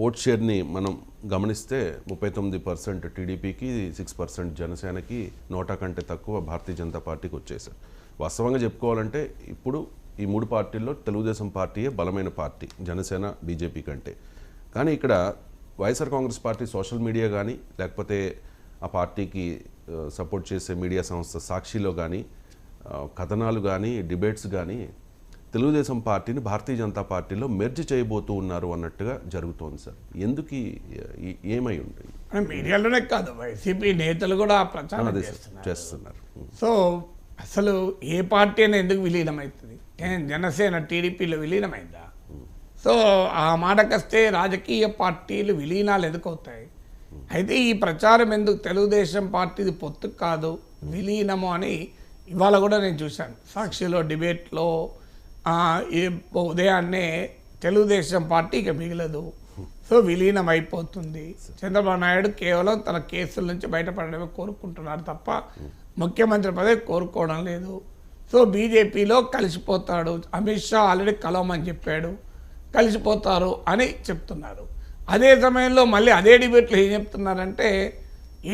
Vote షేర్ని మనం గమనిస్తే 39% టీడీపీకి, 6% జనసేనకి, 100 కంటే తక్కువ భారతీయ జనతా పార్టీకి వచ్చేసారు. వాస్తవంగా చెప్పుకోవాలంటే ఇప్పుడు ఈ 3 పార్టీల్లో తెలుగుదేశం పార్టీయే బలమైన పార్టీ జనసేన బీజేపీ కంటే. కానీ ఇక్కడ YSR Congress party social media కానీ లేకపోతే ఆ పార్టీకి సపోర్ట్ చేసే మీడియా సంస్థ సాక్షిలో కానీ కథనాలు కానీ డిబేట్స్ కానీ తెలుగుదేశం పార్టీని భారతీయ జనతా పార్టీలో మెర్జ్ చేయబోతూ ఉన్నారు అన్నట్టుగా జరుగుతోంది సార్. ఎందుకు ఏమై ఉంటుంది? మీడియాలోనే కాదు, వైసీపీ నేతలు కూడా ప్రచారం చేస్తున్నారు. సో అసలు ఏ పార్టీ అయినా ఎందుకు విలీనమవుతుంది? జనసేన టీడీపీలో విలీనమైందా? సో ఆ మాటకొస్తే రాజకీయ పార్టీలు విలీనాలు ఎందుకు అవుతాయి? అయితే ఈ ప్రచారం ఎందుకు తెలుగుదేశం పార్టీది పొత్తు కాదు విలీనము అని ఇవాళ కూడా నేను చూశాను. సాక్షిలో డిబేట్లో ఉదయాన్నే తెలుగుదేశం పార్టీ ఇక మిగలదు, సో విలీనం అయిపోతుంది, చంద్రబాబు నాయుడు కేవలం తన కేసుల నుంచి బయటపడడమే కోరుకుంటున్నారు తప్ప ముఖ్యమంత్రి పదవి కోరుకోవడం లేదు, సో బీజేపీలో కలిసిపోతాడు, అమిత్ షా ఆల్రెడీ కలవమని చెప్పాడు, కలిసిపోతారు అని చెప్తున్నారు. అదే సమయంలో మళ్ళీ అదే డిబేట్లో ఏం చెప్తున్నారంటే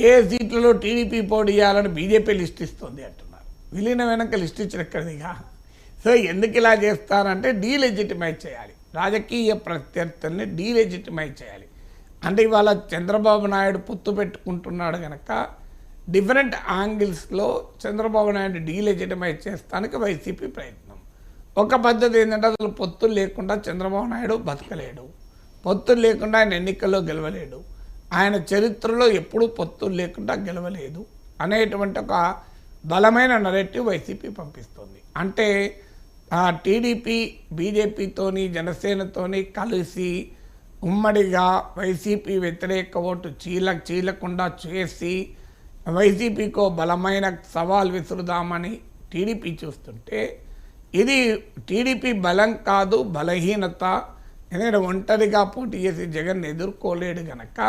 ఏ సీట్లలో టీడీపీ పోటీ చేయాలని బీజేపీ లిస్ట్ ఇస్తుంది అంటున్నారు. విలీనం వెనక లిస్ట్ ఇచ్చిన ఎక్కడిదిగా? సో ఎందుకు ఇలా చేస్తారంటే డీలెజిటిమైజ్ చేయాలి, రాజకీయ ప్రత్యర్థుల్ని డీలెజిటిమైజ్ చేయాలి. అంటే ఇవాళ చంద్రబాబు నాయుడు పొత్తు పెట్టుకుంటున్నాడు కనుక డిఫరెంట్ యాంగిల్స్లో చంద్రబాబు నాయుడు డీలెజిటిమైజ్ చేస్తానికి వైసీపీ ప్రయత్నం. ఒక పద్ధతి ఏంటంటే అసలు పొత్తులు లేకుండా చంద్రబాబు నాయుడు బతకలేడు, పొత్తులు లేకుండా ఆయన ఎన్నికల్లో గెలవలేడు, ఆయన చరిత్రలో ఎప్పుడూ పొత్తులు లేకుండా గెలవలేదు అనేటువంటి ఒక బలమైన నరేటివ్ వైసీపీ పంపిస్తుంది. అంటే టీడీపీ బీజేపీతోని జనసేనతోని కలిసి ఉమ్మడిగా వైసీపీ వ్యతిరేక ఓటు చీలకుండా చేసి వైసీపీకో బలమైన సవాల్ విసురుదామని టీడీపీ చూస్తుంటే ఇది టీడీపీ బలం కాదు, బలహీనత. ఎందుకంటే ఒంటరిగా పోటీ చేసి జగన్ ఎదుర్కోలేడు గనక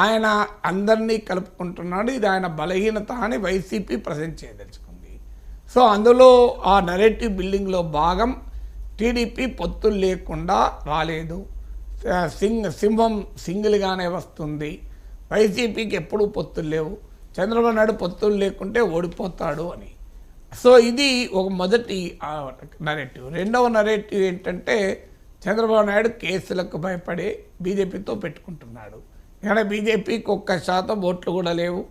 ఆయన అందరినీ కలుపుకుంటున్నాడు, ఇది ఆయన బలహీనత అని వైసీపీ ప్రజెంట్ చేయదలుచుకుంది. సో అందులో ఆ నరేటివ్ బిల్డింగ్లో భాగం టీడీపీ పొత్తులు లేకుండా రాలేదు, సింహం సింగిల్గానే వస్తుంది, వైసీపీకి ఎప్పుడూ పొత్తులు లేవు, చంద్రబాబు నాయుడు పొత్తులు లేకుంటే ఓడిపోతాడు అని. సో ఇది ఒక మొదటి నరేటివ్. రెండవ నరేటివ్ ఏంటంటే చంద్రబాబు నాయుడు కేసులకు భయపడి బీజేపీతో పెట్టుకుంటున్నాడు. ఇక్కడ బీజేపీకి 1% ఓట్లు కూడా లేవు,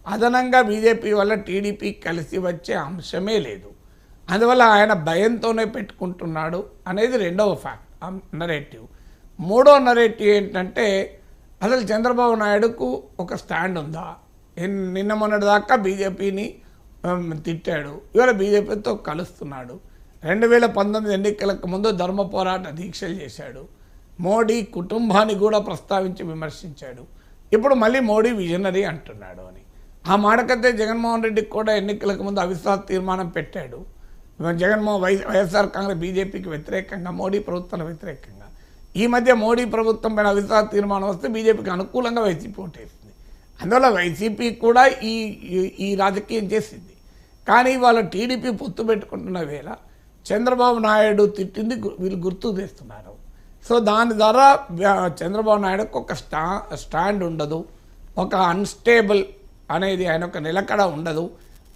అదనంగా బీజేపీ వల్ల టీడీపీ కలిసి వచ్చే అంశమే లేదు, అందువల్ల ఆయన భయంతోనే పెట్టుకుంటున్నాడు అనేది రెండవ నరేటివ్. మూడో నరేటివ్ ఏంటంటే అసలు చంద్రబాబు నాయుడుకు ఒక స్టాండ్ ఉందా? నిన్న మొన్నటి దాకా బీజేపీని తిట్టాడు, ఇవాళ బీజేపీతో కలుస్తున్నాడు. 2019 ఎన్నికలకు ముందు ధర్మ పోరాట దీక్షలు చేశాడు, మోడీ కుటుంబాన్ని కూడా ప్రస్తావించి విమర్శించాడు, ఇప్పుడు మళ్ళీ మోడీ విజనరీ అంటున్నాడు అని. ఆ మాటకైతే జగన్మోహన్ రెడ్డికి కూడా ఎన్నికలకు ముందు అవిశ్వాస తీర్మానం పెట్టాడు. వైఎస్ఆర్ కాంగ్రెస్ బీజేపీకి వ్యతిరేకంగా, మోడీ ప్రభుత్వానికి వ్యతిరేకంగా. ఈ మధ్య మోడీ ప్రభుత్వం పైన అవిశ్వాస తీర్మానం వస్తే బీజేపీకి అనుకూలంగా వైసీపీ ఓటేసింది. అందువల్ల వైసీపీ కూడా ఈ రాజకీయం చేసింది. కానీ వాళ్ళ టీడీపీ పొత్తు పెట్టుకుంటున్న వేళ చంద్రబాబు నాయుడు తిట్టింది వీళ్ళు గుర్తు తెస్తున్నారు. సో దాని ద్వారా చంద్రబాబు నాయుడుకు ఒక స్టాండ్ ఉండదు, ఒక అన్స్టేబుల్ అనేది ఆయన ఒక నిలకడ ఉండదు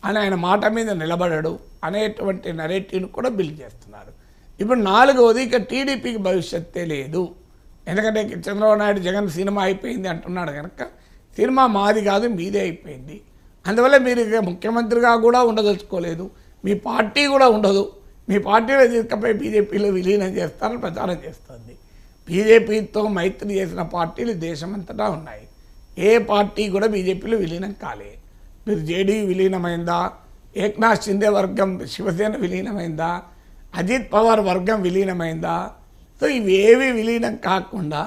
అని, ఆయన మాట మీద నిలబడడు అనేటువంటి నరేటివ్ను కూడా బిల్డ్ చేస్తున్నారు. ఇప్పుడు నాలుగవది ఇక టీడీపీకి భవిష్యత్తే లేదు. ఎందుకంటే చంద్రబాబు నాయుడు జగన్ సినిమా అయిపోయింది అంటున్నాడు కనుక సినిమా మాది కాదు మీదే అయిపోయింది, అందువల్ల మీరు ఇక ముఖ్యమంత్రిగా కూడా ఉండదలుచుకోలేదు, మీ పార్టీ కూడా ఉండదు, మీ పార్టీలో తీసుకపోయి బీజేపీలో విలీనం చేస్తారని ప్రచారం చేస్తుంది. బీజేపీతో మైత్రి చేసిన పార్టీలు దేశమంతటా ఉన్నాయి, ఏ పార్టీ కూడా బీజేపీలో విలీనం కాలే. మీరు జేడీయూ విలీనమైందా, ఏక్నాథ్ షిందే వర్గం శివసేన విలీనమైందా, అజిత్ పవార్ వర్గం విలీనమైందా? సో ఇవేవి విలీనం కాకుండా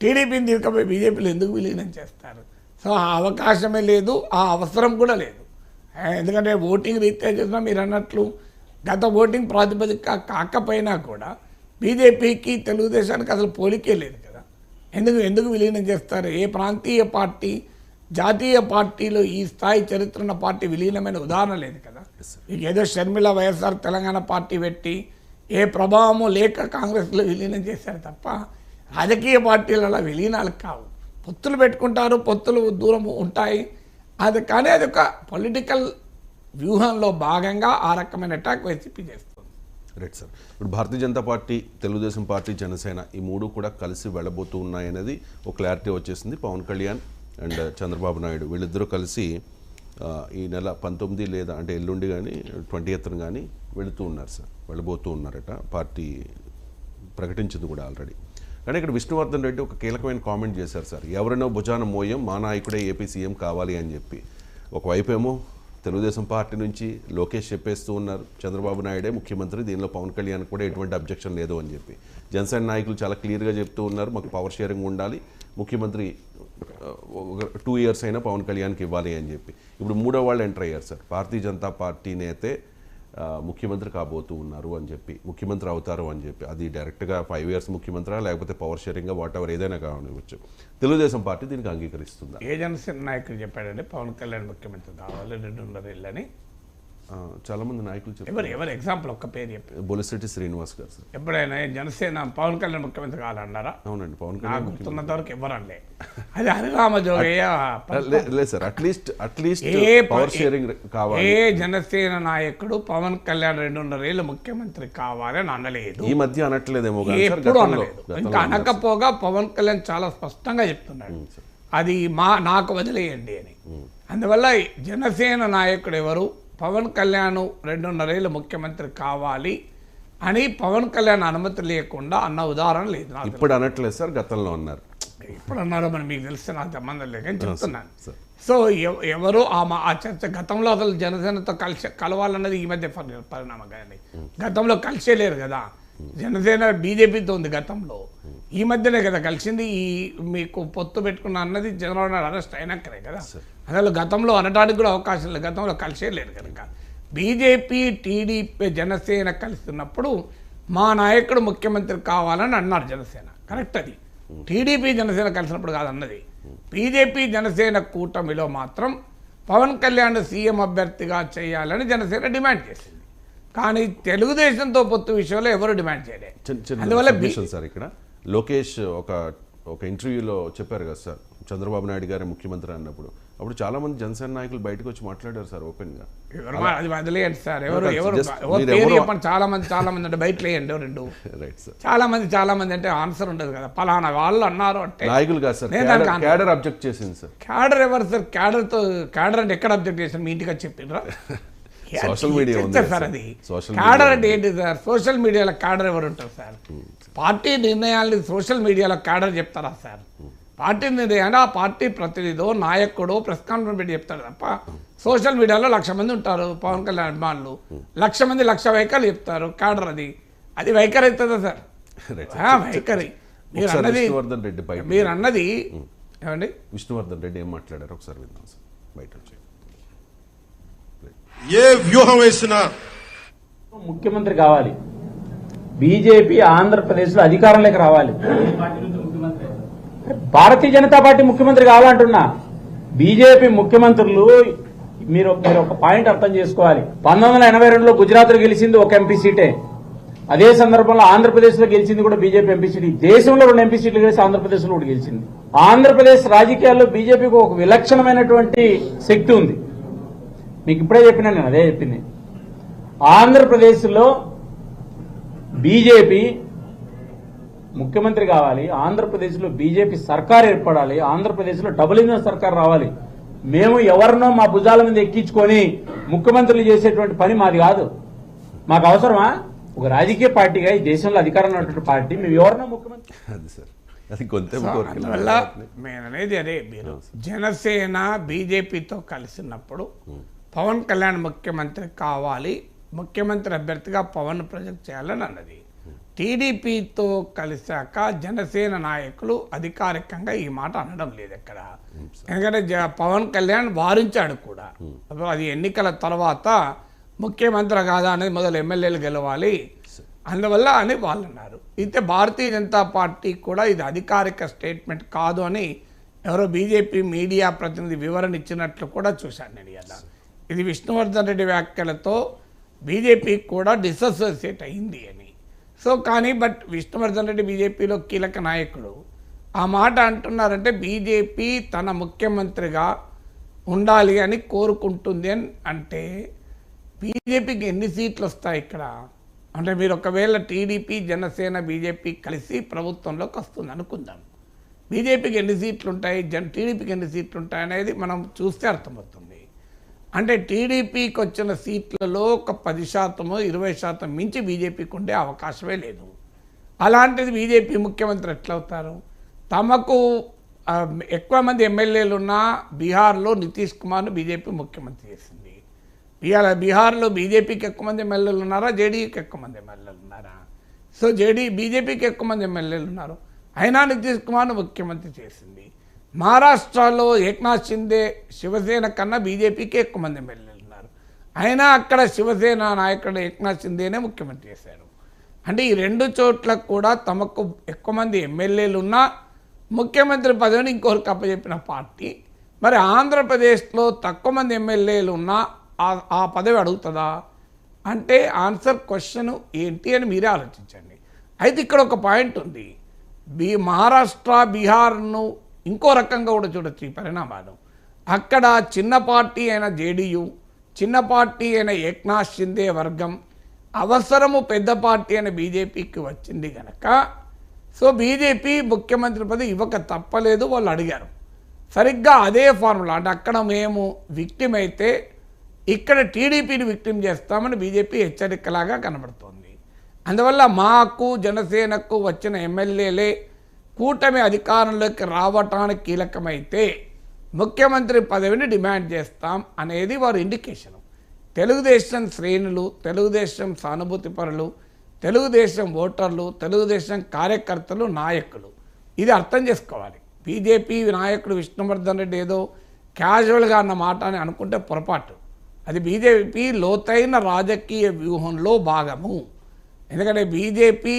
టీడీపీని తీసుకపోయి బీజేపీలో ఎందుకు విలీనం చేస్తారు? సో ఆ అవకాశమే లేదు, ఆ అవసరం కూడా లేదు. ఎందుకంటే ఓటింగ్ రీత్యా చూసినా మీరు అన్నట్లు గత ఓటింగ్ ప్రాతిపదిక కాకపోయినా కూడా బీజేపీకి తెలుగుదేశానికి అసలు పోలికే లేదు కదా. ఎందుకు విలీనం చేస్తారు? ఏ ప్రాంతీయ పార్టీ జాతీయ పార్టీలో ఈ స్థాయి చరిత్ర ఉన్న పార్టీ విలీనమైన ఉదాహరణ లేదు కదా. ఇక ఏదో షర్మిల వైఎస్ఆర్ తెలంగాణ పార్టీ పెట్టి ఏ ప్రభావము లేక కాంగ్రెస్లో విలీనం చేశారు తప్ప రాజకీయ పార్టీలలో విలీనాలు కావు. పొత్తులు పెట్టుకుంటారు, పొత్తులు దూరం ఉంటాయి, అది కానీ అది ఒక పొలిటికల్ వ్యూహంలో భాగంగా ఆ రకమైన అటాక్ వైసీపీ చేస్తుంది. Right sir. ఇప్పుడు భారతీయ జనతా పార్టీ, తెలుగుదేశం పార్టీ, జనసేన ఈ మూడు కూడా కలిసి వెళ్ళబోతూ ఉన్నాయనేది ఒక క్లారిటీ వచ్చేసింది. పవన్ కళ్యాణ్ అండ్ చంద్రబాబు నాయుడు వీళ్ళిద్దరూ కలిసి ఈ నెల 19 లేదా అంటే ఎల్లుండి కానీ 20th కానీ వెళుతూ ఉన్నారు సార్, వెళ్ళబోతూ ఉన్నారట. పార్టీ ప్రకటించింది కూడా ఆల్రెడీ. కానీ ఇక్కడ విష్ణువర్ధన్ రెడ్డి ఒక కీలకమైన కామెంట్ చేశారు సార్. ఎవరినో భుజాన మోయం, మా నాయకుడే ఏపీ సీఎం కావాలి అని చెప్పి. ఒకవైపు ఏమో తెలుగుదేశం పార్టీ నుంచి లోకేష్ చెప్పేస్తూ ఉన్నారు, చంద్రబాబు నాయుడే ముఖ్యమంత్రి, దీనిలో పవన్ కళ్యాణ్ కూడా ఎటువంటి అబ్జెక్షన్ లేదు అని చెప్పి. జనసేన నాయకులు చాలా క్లియర్గా చెప్తూ ఉన్నారు, మాకు పవర్ షేరింగ్ ఉండాలి, ముఖ్యమంత్రి 2 years అయినా పవన్ కళ్యాణ్కి ఇవ్వాలి అని చెప్పి. ఇప్పుడు మూడో వాళ్ళు ఎంటర్ అయ్యారు సార్. భారతీయ జనతా పార్టీ నేతే ముఖ్యమంత్రి కాబోతూ ఉన్నారు అని చెప్పి, ముఖ్యమంత్రి అవుతారు అని చెప్పి. అది డైరెక్ట్గా 5 years ముఖ్యమంత్రి లేకపోతే పవర్ షేరింగ్గా వాట్ ఎవర్ ఏదైనా కావచ్చు. తెలుగుదేశం పార్టీ దీనికి అంగీకరిస్తుందా? ఏ జనసేన నాయకులు చెప్పాడంటే పవన్ కళ్యాణ్ ముఖ్యమంత్రి కావాలి 2.5 ఏళ్ళని చాలా మంది నాయకులు చెప్పారు. ఎవరు ఎగ్జాంపుల్ ఒక్క పేరు చెప్పారు? బొలిశెట్టి శ్రీనివాస్ గారు సార్. ఎప్పుడైనా జనసేన పవన్ కళ్యాణ్ ముఖ్యమంత్రి కావాలన్నారా? అవునండి, పవన్ నాకు కళ్యాణ్ గుర్తున్నంత వరకు ఎవరనలే. అది హరిరామ జోగయ్య లేదు సార్. అట్లీస్ట్ పవర్ షేరింగ్ కావాలి. ఏ జనసేన నాయకుడు పవన్ కళ్యాణ్ 2.5 ఏళ్ళు ముఖ్యమంత్రి కావాలి అని అనలేదు. ఈ మధ్య అనట్లేదేమో, ఎప్పుడు అనలేదు. ఇంకా అనకపోగా పవన్ కళ్యాణ్ చాలా స్పష్టంగా చెప్తున్నాడు, అది నాకు వదిలేయండి అని. అందువల్ల జనసేన నాయకుడు ఎవరు పవన్ కళ్యాణ్ 2.5 ఏళ్ళు ముఖ్యమంత్రి కావాలి అని పవన్ కళ్యాణ్ అనుమతి లేకుండా అన్న ఉదాహరణ లేదు. ఇప్పుడు అనట్లేదు సార్, గతంలో అన్నారు. ఇప్పుడు అన్నారో మరి మీకు తెలిస్తే నాకు సంబంధం లేకని చెప్తున్నాను. సో ఎవరు ఆ చర్చ గతంలో అసలు జనసేనతో కలవాలన్నది ఈ మధ్య పరిణామం కదండి. గతంలో కలిసే లేరు కదా. జనసేన బీజేపీతో ఉంది గతంలో, ఈ మధ్యనే కదా కలిసింది. ఈ మీకు పొత్తు పెట్టుకున్న అన్నది చంద్రబాబు నాయుడు అరెస్ట్ అయినాకనే కదా. అసలు గతంలో అనడానికి కూడా అవకాశం లేదు, గతంలో కలిసే లేరు కనుక. బీజేపీ, టీడీపీ, జనసేన కలిసినప్పుడు మా నాయకుడు ముఖ్యమంత్రి కావాలని అన్నారు జనసేన, కరెక్ట్. అది టీడీపీ జనసేన కలిసినప్పుడు కాదన్నది. బీజేపీ జనసేన కూటమిలో మాత్రం పవన్ కళ్యాణ్ సీఎం అభ్యర్థిగా చేయాలని జనసేన డిమాండ్ చేసింది. కానీ తెలుగుదేశంతో పొత్తు విషయంలో ఎవరు డిమాండ్ చేయలేదు. అందువల్ల సార్ ఇక్కడ లోకేష్ ఒక ఇంటర్వ్యూలో చెప్పారు కదా సార్, చంద్రబాబు నాయుడు గారే ముఖ్యమంత్రి అన్నప్పుడు. అప్పుడు చాలా మంది జనసేన నాయకులు బయటకు వచ్చి మాట్లాడారు సార్ ఓపెన్ గా. అది వదిలేయండి సార్, చాలా మంది అంటే బయట లేయండి రెండు. Right sir. చాలా మంది అంటే ఆన్సర్ ఉండదు కదా. పలానా వాళ్ళు అన్నారు అంటే నాయకులు కాదు సార్, క్యాడర్ అబ్జెక్ట్ చేసింది సార్. క్యాడర్ ఎవరు సార్? క్యాడర్ అంటే ఎక్కడ అబ్జెక్ట్ చేశారు? మీ ఇంటికి చెప్పిండ్రా? Social media sir. అది క్యాడర్ అంటే ఏంటి సార్? సోషల్ మీడియాలో క్యాడర్ ఎవరు ఉంటారు సార్? పార్టీ నిర్ణయాలని సోషల్ మీడియాలో క్యాడర్ చెప్తారా సార్? పార్టీ నిర్ణయాన్ని ఆ పార్టీ ప్రతినిధో నాయకుడో ప్రెస్ కాన్ఫరెన్స్ పెట్టి చెప్తారు తప్ప సోషల్ మీడియాలో 1,00,000 మంది ఉంటారు పవన్ కళ్యాణ్ అభిమానులు, 1,00,000 మంది 1,00,000 వైఖరి చెప్తారు. క్యాడర్ అది వైఖరి అవుతుందా సార్? వైఖరి. మీరు అన్నది ఏమండి? విష్ణువర్ధన్ రెడ్డి ఏం మాట్లాడారు ఒకసారి విందాం సార్. బయట ఏ వ్యూహం వేసినా ముఖ్యమంత్రి కావాలి, బీజేపీ ఆంధ్రప్రదేశ్లో అధికారంలోకి రావాలి. భారతీయ జనతా పార్టీ ముఖ్యమంత్రి కావాలంటున్నా. బీజేపీ ముఖ్యమంత్రులు మీరు ఒక పాయింట్ అర్థం చేసుకోవాలి. 1982లో గుజరాత్లో గెలిచింది ఒక ఎంపీ సీటే. అదే సందర్భంలో ఆంధ్రప్రదేశ్లో గెలిచింది కూడా బీజేపీ ఎంపీ సీట్. దేశంలో 2 ఎంపీ సీట్లు గెలిచి ఆంధ్రప్రదేశ్లో కూడా గెలిచింది. ఆంధ్రప్రదేశ్ రాజకీయాల్లో బీజేపీకి ఒక విలక్షణమైనటువంటి శక్తి ఉంది. మీకు ఇప్పుడే చెప్పినా, నేను అదే చెప్పింది. ఆంధ్రప్రదేశ్లో బీజేపీ ముఖ్యమంత్రి కావాలి, ఆంధ్రప్రదేశ్లో బీజేపీ సర్కార్ ఏర్పడాలి, ఆంధ్రప్రదేశ్లో డబుల్ ఇంజన్ సర్కార్ రావాలి. మేము ఎవరినో మా భుజాల మీద ఎక్కించుకొని ముఖ్యమంత్రులు చేసేటువంటి పని మాది కాదు. మాకు అవసరమా? ఒక రాజకీయ పార్టీగా ఈ దేశంలో అధికారంలో ఉన్నటువంటి పార్టీ మేము ఎవరినో ముఖ్యమంత్రి. అందువల్ల నేను అనేది అదే, మీరు జనసేన బీజేపీతో కలిసినప్పుడు పవన్ కళ్యాణ్ ముఖ్యమంత్రి కావాలి, ముఖ్యమంత్రి అభ్యర్థిగా పవన్ ప్రొజెక్ట్ చేయాలని అన్నది. టీడీపీతో కలిశాక జనసేన నాయకులు అధికారికంగా ఈ మాట అనడం లేదు ఎక్కడ. ఎందుకంటే పవన్ కళ్యాణ్ వారించాడు కూడా, అది ఎన్నికల తర్వాత ముఖ్యమంత్రి కాదా అనేది మొదలు ఎమ్మెల్యేలు గెలవాలి అందువల్ల అని వాళ్ళు అన్నారు. అయితే భారతీయ జనతా పార్టీ కూడా ఇది అధికారిక స్టేట్మెంట్ కాదు అని ఎవరో బీజేపీ మీడియా ప్రతినిధి వివరణ ఇచ్చినట్లు కూడా చూశాను నేను. ఇలా ఇది విష్ణువర్ధన్ రెడ్డి వ్యాఖ్యలతో బీజేపీ కూడా డిసోసియేట్ అయింది అని. సో కానీ బట్ విష్ణువర్ధన్ రెడ్డి బీజేపీలో కీలక నాయకుడు ఆ మాట అంటున్నారంటే బీజేపీ తన ముఖ్యమంత్రిగా ఉండాలి అని కోరుకుంటుంది అని అంటే బీజేపీకి ఎన్ని సీట్లు వస్తాయి ఇక్కడ? అంటే మీరు ఒకవేళ టీడీపీ జనసేన బీజేపీ కలిసి ప్రభుత్వంలోకి వస్తుంది అనుకుందాం, బీజేపీకి ఎన్ని సీట్లు ఉంటాయి, టీడీపీకి ఎన్ని సీట్లు ఉంటాయి అనేది మనం చూస్తే అర్థమవుతుంది. అంటే టీడీపీకి వచ్చిన సీట్లలో ఒక 10% 20% మించి బీజేపీకి ఉండే అవకాశమే లేదు. అలాంటిది బీజేపీ ముఖ్యమంత్రి ఎట్లవుతారు? తమకు ఎక్కువ మంది ఎమ్మెల్యేలు ఉన్న బీహార్లో నితీష్ కుమార్ను బీజేపీ ముఖ్యమంత్రి చేసింది. బీహార్లో బీజేపీకి ఎక్కువ మంది ఎమ్మెల్యేలు ఉన్నారా, జేడీయూకి ఎక్కువ మంది ఎమ్మెల్యేలు ఉన్నారా? సో బీజేపీకి ఎక్కువ మంది ఎమ్మెల్యేలు ఉన్నారు, అయినా నితీష్ కుమార్ను ముఖ్యమంత్రి చేసింది. మహారాష్ట్రలో ఏక్నాథ్ షిండే శివసేన కన్నా బీజేపీకి ఎక్కువ మంది ఎమ్మెల్యేలు ఉన్నారు, అయినా అక్కడ శివసేన నాయకుడు ఏక్నాథ్ షిండేనే ముఖ్యమంత్రి చేశారు. అంటే ఈ రెండు చోట్ల కూడా తమకు ఎక్కువ మంది ఎమ్మెల్యేలు ఉన్నా ముఖ్యమంత్రి పదవిని ఇంకొకరికి అప్పచెప్పిన పార్టీ. మరి ఆంధ్రప్రదేశ్లో తక్కువ మంది ఎమ్మెల్యేలు ఉన్నా ఆ పదవి అడుగుతుందా అంటే ఆన్సర్ క్వశ్చన్ ఏంటి అని మీరే ఆలోచించండి. అయితే ఇక్కడ ఒక పాయింట్ ఉంది, మహారాష్ట్ర బీహార్ను ఇంకో రకంగా కూడా చూడొచ్చు ఈ పరిణామాలు. అక్కడ చిన్న పార్టీ అయిన జేడీయూ, చిన్న పార్టీ అయిన ఏక్నాథ్ షిండే వర్గం అవసరము పెద్ద పార్టీ అయిన బీజేపీకి వచ్చింది కనుక సో బీజేపీ ముఖ్యమంత్రి పదవి ఇవ్వక తప్పలేదు, వాళ్ళు అడిగారు. సరిగ్గా అదే ఫార్ములా, అంటే అక్కడ మేము విక్టిమ్ అయితే ఇక్కడ టీడీపీని విక్టిమ్ చేస్తామని బీజేపీ హెచ్చరికలాగా కనబడుతోంది. అందువల్ల మాకు జనసేనకు వచ్చిన ఎమ్మెల్యేలే కూటమి అధికారంలోకి రావటానికి కీలకమైతే ముఖ్యమంత్రి పదవిని డిమాండ్ చేస్తాం అనేది వారి ఇండికేషను. తెలుగుదేశం శ్రేణులు, తెలుగుదేశం సానుభూతి పరులు, తెలుగుదేశం ఓటర్లు, తెలుగుదేశం కార్యకర్తలు, నాయకులు ఇది అర్థం చేసుకోవాలి. బీజేపీ నాయకుడు విష్ణువర్ధన్ రెడ్డి ఏదో క్యాజువల్గా అన్న మాట అని అనుకుంటే పొరపాటు. అది బీజేపీ లోతైన రాజకీయ వ్యూహంలో భాగము. ఎందుకంటే బీజేపీ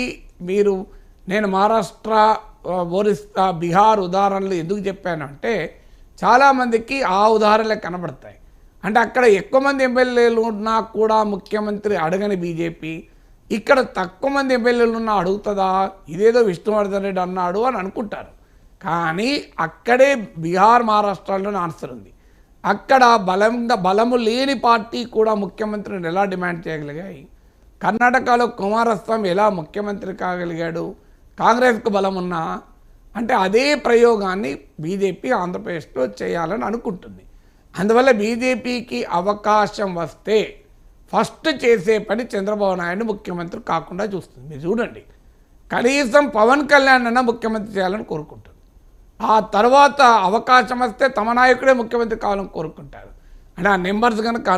నేను మహారాష్ట్ర, ఒరిస్సా, బీహార్ ఉదాహరణలు ఎందుకు చెప్పానంటే చాలామందికి ఆ ఉదాహరణలే కనబడతాయి. అంటే అక్కడ ఎక్కువ మంది ఎమ్మెల్యేలు ఉన్నా కూడా ముఖ్యమంత్రి అడగని బీజేపీ ఇక్కడ తక్కువ మంది ఎమ్మెల్యేలు ఉన్నా అడుగుతుందా, ఇదేదో విష్ణువర్ధన్ రెడ్డి అన్నాడు అని అనుకుంటారు. కానీ అక్కడే బీహార్, మహారాష్ట్రలోనే ఆన్సర్ ఉంది. అక్కడ బలము లేని పార్టీ కూడా ముఖ్యమంత్రిని ఎలా డిమాండ్ చేయగలిగాయి? కర్ణాటకలో కుమారస్వామి ఎలా ముఖ్యమంత్రి కాగలిగాడు కాంగ్రెస్కు బలం ఉన్నా? అంటే అదే ప్రయోగాన్ని బీజేపీ ఆంధ్రప్రదేశ్లో చేయాలని అనుకుంటుంది. అందువల్ల బీజేపీకి అవకాశం వస్తే ఫస్ట్ చేసే పని చంద్రబాబు నాయుడు ముఖ్యమంత్రి కాకుండా చూస్తుంది. మీరు చూడండి, కనీసం పవన్ కళ్యాణ్ అన్న ముఖ్యమంత్రి చేయాలని కోరుకుంటుంది. ఆ తర్వాత అవకాశం వస్తే తమ నాయకుడే ముఖ్యమంత్రి కావాలని కోరుకుంటారు. అంటే ఆ నెంబర్స్ కనుక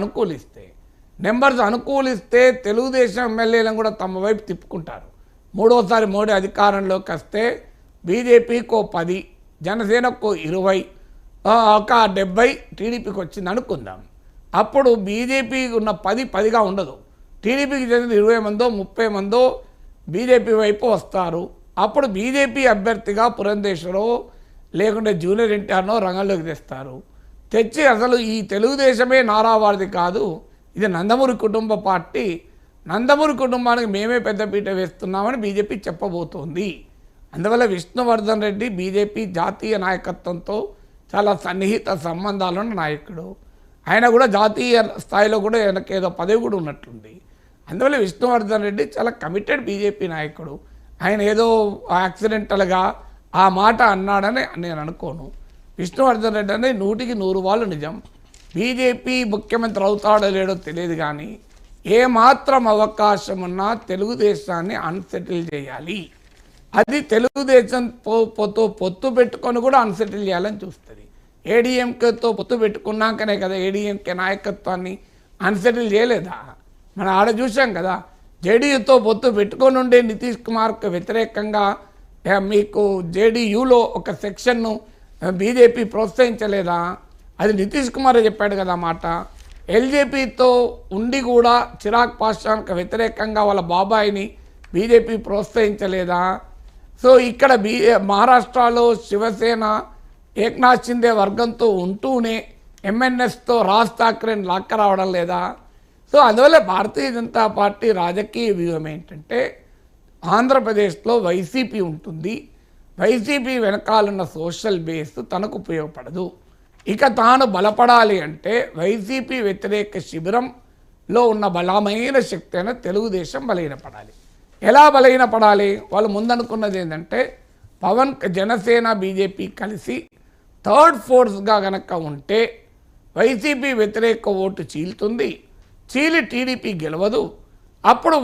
అనుకూలిస్తే తెలుగుదేశం ఎమ్మెల్యేలను కూడా తమ వైపు తిప్పుకుంటారు. మూడోసారి మోడీ అధికారంలోకి వస్తే బీజేపీకో 10, జనసేనకో 20, ఒక 70 టీడీపీకి వచ్చింది అనుకుందాం. అప్పుడు బీజేపీకి ఉన్న 10గా ఉండదు, టీడీపీకి చెందిన 20 మందో 30 మందో బీజేపీ వైపు వస్తారు. అప్పుడు బీజేపీ అభ్యర్థిగా పురంధేశ్వరో లేకుంటే జూనియర్ ఎన్టీఆర్నో రంగంలోకి తెచ్చి అసలు ఈ తెలుగుదేశమే నారావారిది కాదు, ఇది నందమూరి కుటుంబ పార్టీ, నందమూరి కుటుంబానికి మేమే పెద్దపీట వేస్తున్నామని బీజేపీ చెప్పబోతోంది. అందువల్ల విష్ణువర్ధన్ రెడ్డి బీజేపీ జాతీయ నాయకత్వంతో చాలా సన్నిహిత సంబంధాలున్న నాయకుడు. ఆయన కూడా జాతీయ స్థాయిలో కూడా ఆయనకు ఏదో పదవి కూడా ఉన్నట్లుంది. అందువల్ల విష్ణువర్ధన్ రెడ్డి చాలా కమిటెడ్ బీజేపీ నాయకుడు. ఆయన ఏదో యాక్సిడెంటల్గా ఆ మాట అన్నాడని నేను అనుకోను. విష్ణువర్ధన్ రెడ్డి అనేది 100% నిజం. బీజేపీ ముఖ్యమంత్రి అవుతాడో లేడో తెలియదు, కానీ ఏమాత్రం అవకాశం ఉన్నా తెలుగుదేశాన్ని అన్సెటిల్ చేయాలి. అది తెలుగుదేశం పొత్తు పెట్టుకొని కూడా అన్సెటిల్ చేయాలని చూస్తుంది. ఏడీఎంకేతో పొత్తు పెట్టుకున్నాకనే కదా ఏడీఎంకే నాయకత్వాన్ని అన్సెటిల్ చేయలేదా? మనం ఆడ చూసాం కదా, జేడీయూతో పొత్తు పెట్టుకొని ఉండే నితీష్ కుమార్కు వ్యతిరేకంగా మీకు జేడీయూలో ఒక సెక్షన్ను బీజేపీ ప్రోత్సహించలేదా? అది నితీష్ కుమార్ చెప్పాడు కదా మాట. ఎల్జేపీతో ఉండి కూడా చిరాగ్ పాస్వాన్కు వ్యతిరేకంగా వాళ్ళ బాబాయిని బీజేపీ ప్రోత్సహించలేదా? సో ఇక్కడ మహారాష్ట్రలో శివసేన ఏక్నాథ్ షిండే వర్గంతో ఉంటూనే ఎంఎన్ఎస్తో రాజ్ ఠాక్రేని లాక్కరావడం లేదా? సో అందువల్ల భారతీయ జనతా పార్టీ రాజకీయ వ్యూహం ఏంటంటే ఆంధ్రప్రదేశ్లో వైసీపీ ఉంటుంది, వైసీపీ వెనకాలన్న సోషల్ బేస్ తనకు ఉపయోగపడదు. ఇక తాను బలపడాలి అంటే వైసీపీ వ్యతిరేక శిబిరంలో ఉన్న బలమైన శక్తి అయిన తెలుగుదేశం బలహీనపడాలి. ఎలా బలహీనపడాలి? వాళ్ళు ముందనుకున్నది ఏంటంటే జనసేన బీజేపీ కలిసి థర్డ్ ఫోర్స్గా గనక ఉంటే వైసీపీ వ్యతిరేక ఓటు చీలుతుంది, చీలి టీడీపీ గెలవదు, అప్పుడు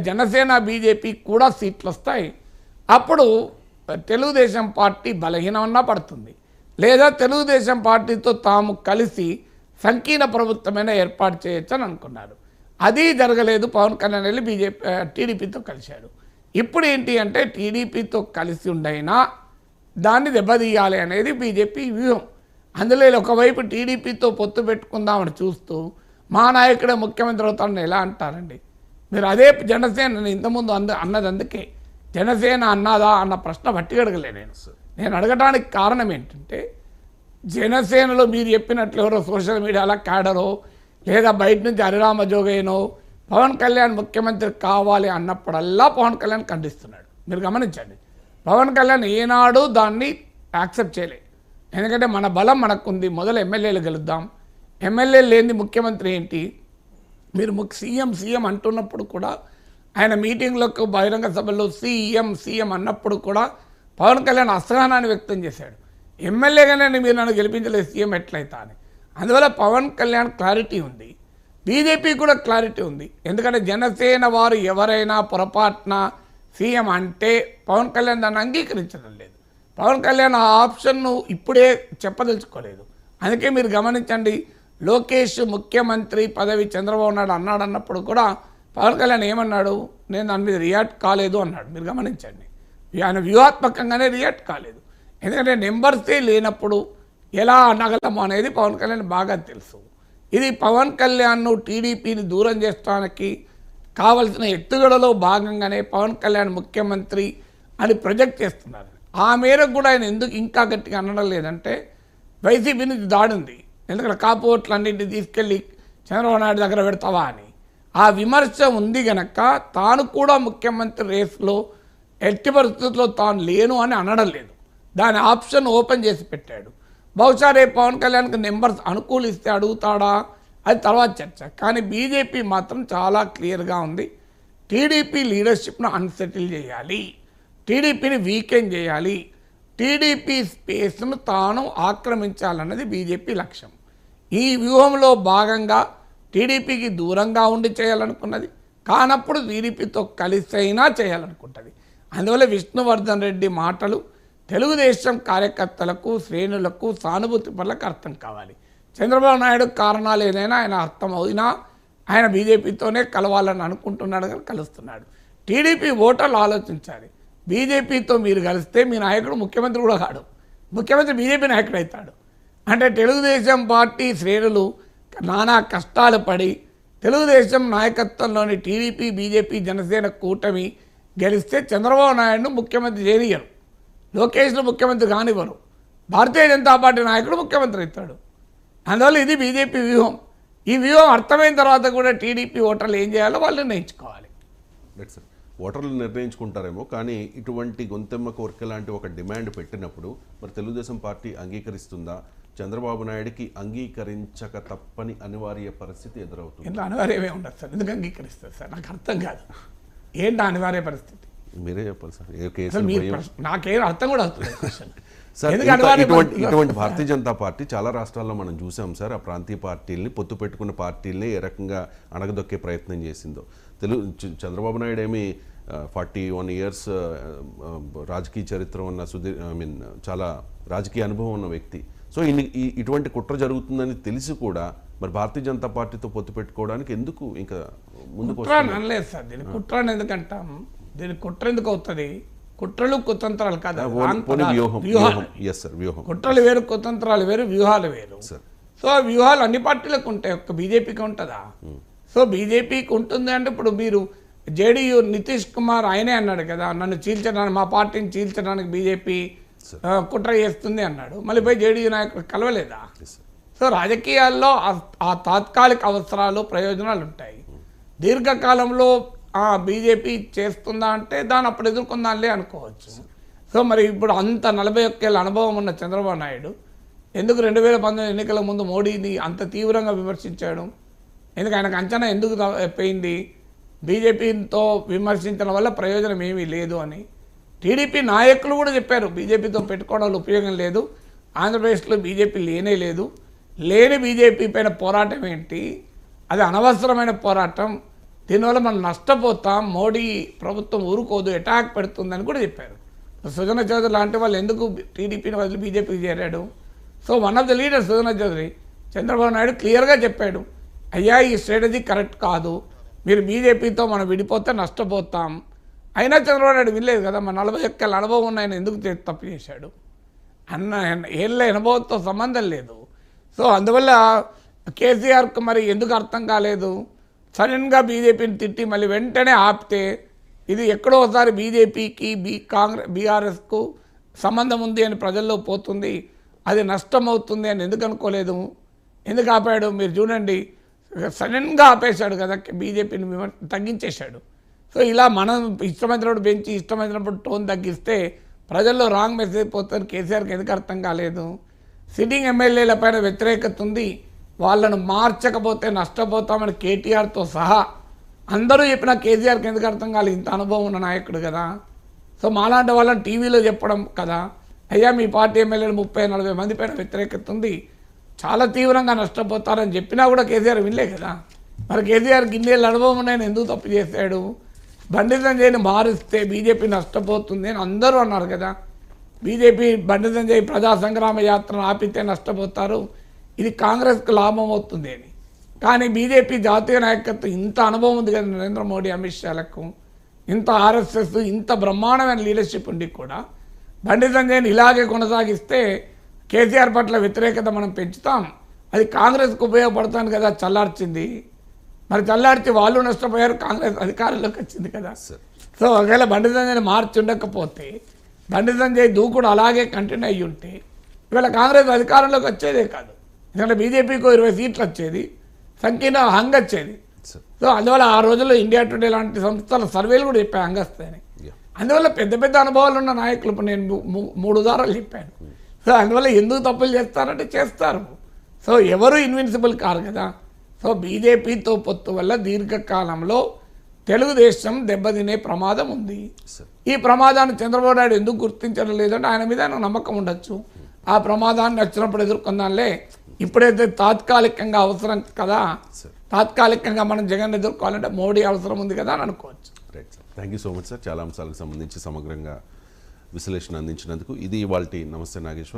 జనసేన బీజేపీ కూడా సీట్లు వస్తాయి, అప్పుడు తెలుగుదేశం పార్టీ బలహీనంగా పడుతుంది, లేదా తెలుగుదేశం పార్టీతో తాము కలిసి సంకీర్ణ ప్రభుత్వమైన ఏర్పాటు చేయొచ్చు అని అనుకున్నారు. అది జరగలేదు. పవన్ కళ్యాణ్ వెళ్ళి టీడీపీతో కలిశాడు. ఇప్పుడు ఏంటి అంటే టీడీపీతో కలిసి ఉండైనా దాన్ని దెబ్బతీయాలి అనేది బీజేపీ వ్యూహం. అందులో ఒకవైపు టీడీపీతో పొత్తు పెట్టుకుందామని చూస్తూ మా నాయకుడే ముఖ్యమంత్రి అవుతాడని ఎలా అంటారండి? మీరు అదే జనసేన ఇంతకుముందు అన్నది అందుకే జనసేన అన్నదా అన్న ప్రశ్న బట్టి అడగలే. నేను అడగడానికి కారణం ఏంటంటే జనసేనలో మీరు చెప్పినట్లు ఎవరో సోషల్ మీడియాలో క్యాడరో లేదా బయట నుంచి హరిరామ జోగయ్యనో పవన్ కళ్యాణ్ ముఖ్యమంత్రి కావాలి అన్నప్పుడల్లా పవన్ కళ్యాణ్ ఖండిస్తున్నాడు. మీరు గమనించండి, పవన్ కళ్యాణ్ ఏనాడు దాన్ని యాక్సెప్ట్ చేయలేదు. ఎందుకంటే మన బలం మనకుంది, మొదలు ఎమ్మెల్యేలు గెలుద్దాం, ఎమ్మెల్యేలు లేని ముఖ్యమంత్రి ఏంటి? మీరు సీఎం అంటున్నప్పుడు కూడా ఆయన మీటింగ్లకు బహిరంగ సభల్లో సీఎం అన్నప్పుడు కూడా పవన్ కళ్యాణ్ అసహనాన్ని వ్యక్తం చేశాడు. ఎమ్మెల్యేగానే మీరు నన్ను గెలిపించలేదు, సీఎం ఎట్లయితా అని. అందువల్ల పవన్ కళ్యాణ్ క్లారిటీ ఉంది, బీజేపీ కూడా క్లారిటీ ఉంది. ఎందుకంటే జనసేన వారు ఎవరైనా పొరపాటున సీఎం అంటే పవన్ కళ్యాణ్ దాన్ని అంగీకరించడం లేదు. పవన్ కళ్యాణ్ ఆ ఆప్షన్ను ఇప్పుడే చెప్పదలుచుకోలేదు. అందుకే మీరు గమనించండి, లోకేష్ ముఖ్యమంత్రి పదవి చంద్రబాబు నాయుడు అన్నప్పుడు కూడా పవన్ కళ్యాణ్ ఏమన్నాడు? నేను దాని మీద రియాక్ట్ కాలేదు అన్నాడు. మీరు గమనించండి, ఆయన వ్యూహాత్మకంగానే రియాక్ట్ కాలేదు. ఎందుకంటే నెంబర్సే లేనప్పుడు ఎలా అనగలము అనేది పవన్ కళ్యాణ్ బాగా తెలుసు. ఇది పవన్ కళ్యాణ్ను టీడీపీని దూరం చేస్తానికి కావలసిన ఎత్తుగడలో భాగంగానే పవన్ కళ్యాణ్ ముఖ్యమంత్రి అని ప్రొజెక్ట్ చేస్తున్నారు. ఆ మేరకు కూడా ఆయన ఎందుకు ఇంకా గట్టిగా అనడం లేదంటే వైసీపీ నుంచి దాడుంది. ఎందుకంటే కాపు ఓట్లన్నింటినీ తీసుకెళ్ళి చంద్రబాబు నాయుడు దగ్గర పెడతావా అని ఆ విమర్శ ఉంది గనక తాను కూడా ముఖ్యమంత్రి రేసులో ఎట్టి పరిస్థితుల్లో తాను లేను అని అనడం లేదు. దాని ఆప్షన్ ఓపెన్ చేసి పెట్టాడు. బహుశా రేపు పవన్ కళ్యాణ్కి నెంబర్స్ అనుకూలిస్తే అడుగుతాడా అది తర్వాత చర్చ. కానీ బీజేపీ మాత్రం చాలా క్లియర్గా ఉంది, టీడీపీ లీడర్షిప్ను అన్సెటిల్ చేయాలి, టీడీపీని వీకెండ్ చేయాలి, టీడీపీ స్పేస్ను తాను ఆక్రమించాలన్నది బీజేపీ లక్ష్యం. ఈ వ్యూహంలో భాగంగా టీడీపీకి దూరంగా ఉండి చేయాలనుకున్నది, కానప్పుడు టీడీపీతో కలిసి అయినా చేయాలనుకుంటుంది. అందువల్ల విష్ణువర్ధన్ రెడ్డి మాటలు తెలుగుదేశం కార్యకర్తలకు శ్రేణులకు సానుభూతి పనులకు అర్థం కావాలి. చంద్రబాబు నాయుడు కారణాలు ఏదైనా ఆయన అర్థం అయినా ఆయన బీజేపీతోనే కలవాలని అనుకుంటున్నాడు కానీ కలుస్తున్నాడు. టీడీపీ ఓటర్లు ఆలోచించాలి, బీజేపీతో మీరు కలిస్తే మీ నాయకుడు ముఖ్యమంత్రి కూడా కాడు, ముఖ్యమంత్రి బీజేపీ నాయకుడు అవుతాడు. అంటే తెలుగుదేశం పార్టీ శ్రేణులు నానా కష్టాలు పడి తెలుగుదేశం నాయకత్వంలోని టీడీపీ బీజేపీ జనసేన కూటమి గెలిస్తే చంద్రబాబు నాయుడును ముఖ్యమంత్రి చేయనియరు, లోకేష్ను ముఖ్యమంత్రి కానివ్వరు, భారతీయ జనతా పార్టీ నాయకుడు ముఖ్యమంత్రి అవుతాడు. అందువల్ల ఇది బీజేపీ వ్యూహం. ఈ వ్యూహం అర్థమైన తర్వాత కూడా టీడీపీ ఓటర్లు ఏం చేయాలో వాళ్ళు నిర్ణయించుకోవాలి. ఓటర్లు నిర్ణయించుకుంటారేమో, కానీ ఇటువంటి గొంతెమ్మ కోరిక లాంటి ఒక డిమాండ్ పెట్టినప్పుడు మరి తెలుగుదేశం పార్టీ అంగీకరిస్తుందా? చంద్రబాబు నాయుడికి అంగీకరించక తప్పని అనివార్య పరిస్థితి ఎదురవుతుంది. ఇంట్లో అనివార్యమే ఉండదు సార్, ఎందుకు అంగీకరిస్తారు సార్? నాకు అర్థం కాదు ఏంటి అనివార్య పరిస్థితి. మీరే చెప్పాలి సార్. నాకేం అర్థం కూడా అవుతుంది సార్. ఇటువంటి భారతీయ జనతా పార్టీ చాలా రాష్ట్రాల్లో మనం చూసాం సార్. ఆ ప్రాంతీయ పార్టీల్ని పొత్తు పెట్టుకున్న పార్టీల్ని ఏ రకంగా అణగదొక్కే ప్రయత్నం చేసిందో. చంద్రబాబు నాయుడు ఏమి 41 years రాజకీయ చరిత్ర ఉన్న చాలా రాజకీయ అనుభవం ఉన్న వ్యక్తి. సో ఇటువంటి కుట్ర జరుగుతుందని తెలిసి కూడా మరి భారతీయ జనతా పార్టీతో పొత్తు పెట్టుకోవడానికి ఎందుకు ఇంకా ముందుకు అనలేదు సార్? దీని కుట్ర అని ఎందుకంటాం? దీని కుట్ర ఎందుకు అవుతుంది? కుట్రలు కుతంత్రాలు కాదు, కుట్రలు వేరు, కుతంత్రాలు వేరు, వ్యూహాలు వేరు. సో వ్యూహాలు అన్ని పార్టీలకు ఉంటాయి, ఒక్క బీజేపీకి ఉంటుందా? సో బీజేపీకి ఉంటుంది అంటే ఇప్పుడు మీరు జేడీయూ నితీష్ కుమార్ ఆయనే అన్నాడు కదా, నన్ను చీల్చడానికి, మా పార్టీని చీల్చడానికి బీజేపీ కుట్ర చేస్తుంది అన్నాడు. మళ్ళీ పోయి జేడీయూ నాయకుడు కలవలేదా? సో రాజకీయాల్లో ఆ తాత్కాలిక అవసరాలు ప్రయోజనాలు ఉంటాయి, దీర్ఘకాలంలో బీజేపీ చేస్తుందా అంటే దాన్ని అప్పుడు ఎదుర్కొందాలే అనుకోవచ్చు. సో మరి ఇప్పుడు అంత 41 ఏళ్ళ అనుభవం ఉన్న చంద్రబాబు నాయుడు ఎందుకు 2019 ఎన్నికల ముందు మోడీని అంత తీవ్రంగా విమర్శించాడు? ఎందుకు ఆయనకు అంచనా ఎందుకు పోయింది? బీజేపీతో విమర్శించడం వల్ల ప్రయోజనం ఏమీ లేదు అని టీడీపీ నాయకులు కూడా చెప్పారు. బీజేపీతో పెట్టుకోవడం వల్ల ఉపయోగం లేదు, ఆంధ్రప్రదేశ్లో బీజేపీ లేనే లేదు, లేని బీజేపీ పైన పోరాటం ఏంటి, అది అనవసరమైన పోరాటం, దీనివల్ల మనం నష్టపోతాం, మోడీ ప్రభుత్వం ఊరుకోదు, అటాక్ పెడుతుందని కూడా చెప్పారు. సుజనా చౌదరి లాంటి వాళ్ళు ఎందుకు టీడీపీని వదిలి బీజేపీకి చేరాడు? So one of the leader Sujana Chowdary Chandrababu Naidu క్లియర్గా చెప్పాడు, అయ్యా ఈ స్ట్రాటజీ కరెక్ట్ కాదు, మీరు బీజేపీతో మనం విడిపోతే నష్టపోతాం. అయినా చంద్రబాబు నాయుడు వినలేదు కదా. మన 41 ఏళ్ళ అనుభవం ఉన్న ఆయన ఎందుకు తప్పు చేశాడు? ఏళ్ళ అనుభవంతో సంబంధం లేదు. సో అందువల్ల కేసీఆర్కు మరి ఎందుకు అర్థం కాలేదు? సడన్గా బీజేపీని తిట్టి మళ్ళీ వెంటనే ఆపితే ఇది ఎక్కడో ఒకసారి బీజేపీకి బీఆర్ఎస్కు సంబంధం ఉంది అని ప్రజల్లో పోతుంది, అది నష్టం అవుతుంది అని ఎందుకు అనుకోలేదు? ఎందుకు ఆపాడు? మీరు చూడండి, సడన్గా ఆపేశాడు కదా, బీజేపీని తగ్గించేశాడు. సో ఇలా మనం ఇష్టమైనప్పుడు పెంచి ఇష్టమైనప్పుడు టోన్ తగ్గిస్తే ప్రజల్లో రాంగ్ మెసేజ్ పోతుంది. కేసీఆర్కి ఎందుకు అర్థం కాలేదు? సిట్టింగ్ ఎమ్మెల్యేల పైన వ్యతిరేకత ఉంది, వాళ్ళను మార్చకపోతే నష్టపోతామని కేటీఆర్తో సహా అందరూ చెప్పినా కేసీఆర్కి ఎందుకు అర్థం కాలేదు? ఇంత అనుభవం ఉన్న నాయకుడు కదా. సో మాలాంటి వాళ్ళని టీవీలో చెప్పడం కదా, అయ్యా మీ పార్టీ ఎమ్మెల్యేలు 30-40 మంది పైన వ్యతిరేకత ఉంది, చాలా తీవ్రంగా నష్టపోతారని చెప్పినా కూడా కేసీఆర్ వినలే కదా. మరి కేసీఆర్కి ఇన్నేళ్ళ అనుభవం ఉన్నాయని ఎందుకు తప్పు చేశాడు? బండి సంజయ్ని మారిస్తే బీజేపీ నష్టపోతుంది అని అందరూ అన్నారు కదా. బీజేపీ బండి సంజయ్ ప్రజా సంగ్రామ యాత్రను ఆపితే నష్టపోతారు, ఇది కాంగ్రెస్కు లాభం అవుతుంది అని. కానీ బీజేపీ జాతీయ నాయకత్వం ఇంత అనుభవం ఉంది కదా నరేంద్ర మోడీ, అమిత్ షాలకు, ఇంత ఆర్ఎస్ఎస్, ఇంత బ్రహ్మాండమైన లీడర్షిప్ ఉండి కూడా బండి సంజయ్ని ఇలాగే కొనసాగిస్తే కేసీఆర్ పట్ల వ్యతిరేకత మనం పెంచుతాం, అది కాంగ్రెస్కు ఉపయోగపడుతుంది కదా చల్లార్చింది. మరి చల్లార్చి వాళ్ళు నష్టపోయారు, కాంగ్రెస్ అధికారంలోకి వచ్చింది కదా. సో ఒకవేళ బండి సంజయ్ని మార్చి ఉండకపోతే, బండి సంజయ్ దూకుడు అలాగే కంటిన్యూ అయ్యి ఉంటే ఇవాళ కాంగ్రెస్ అధికారంలోకి వచ్చేదే కాదు. ఎందుకంటే బీజేపీకి 20 సీట్లు వచ్చేది, సంకీర్ణ హంగ్ వచ్చేది. సో అందువల్ల ఆ రోజుల్లో ఇండియా టుడే లాంటి సంస్థల సర్వేలు కూడా చెప్పాయి హంగ్ వస్తాయని. అందువల్ల పెద్ద పెద్ద అనుభవాలు ఉన్న నాయకులు, ఇప్పుడు నేను 3 ఉదాహరణలు చెప్పాను. సో అందువల్ల ఎందుకు తప్పులు చేస్తారంటే చేస్తారు. సో ఎవరు ఇన్విన్సిబుల్ కారు కదా. సో బీజేపీతో పొత్తు వల్ల దీర్ఘకాలంలో తెలుగుదేశం దెబ్బతినే ప్రమాదం ఉంది. ఈ ప్రమాదాన్ని చంద్రబాబు నాయుడు ఎందుకు గుర్తించడం లేదంటే ఆయన మీద ఆయనకు నమ్మకం ఉండొచ్చు. ఆ ప్రమాదాన్ని వచ్చినప్పుడు ఎదుర్కొందాంలే, ఇప్పుడైతే తాత్కాలికంగా అవసరం కదా, తాత్కాలికంగా మనం జగన్ ఎదుర్కోవాలంటే మోడీ అవసరం ఉంది కదా అని అనుకోవచ్చు. Right sir, thank you so much sir. చాలా అంశాలకు సంబంధించి సమగ్రంగా విశ్లేషణ అందించినందుకు. ఇది ఇవాల్టి నమస్తే నాగేశ్వర్.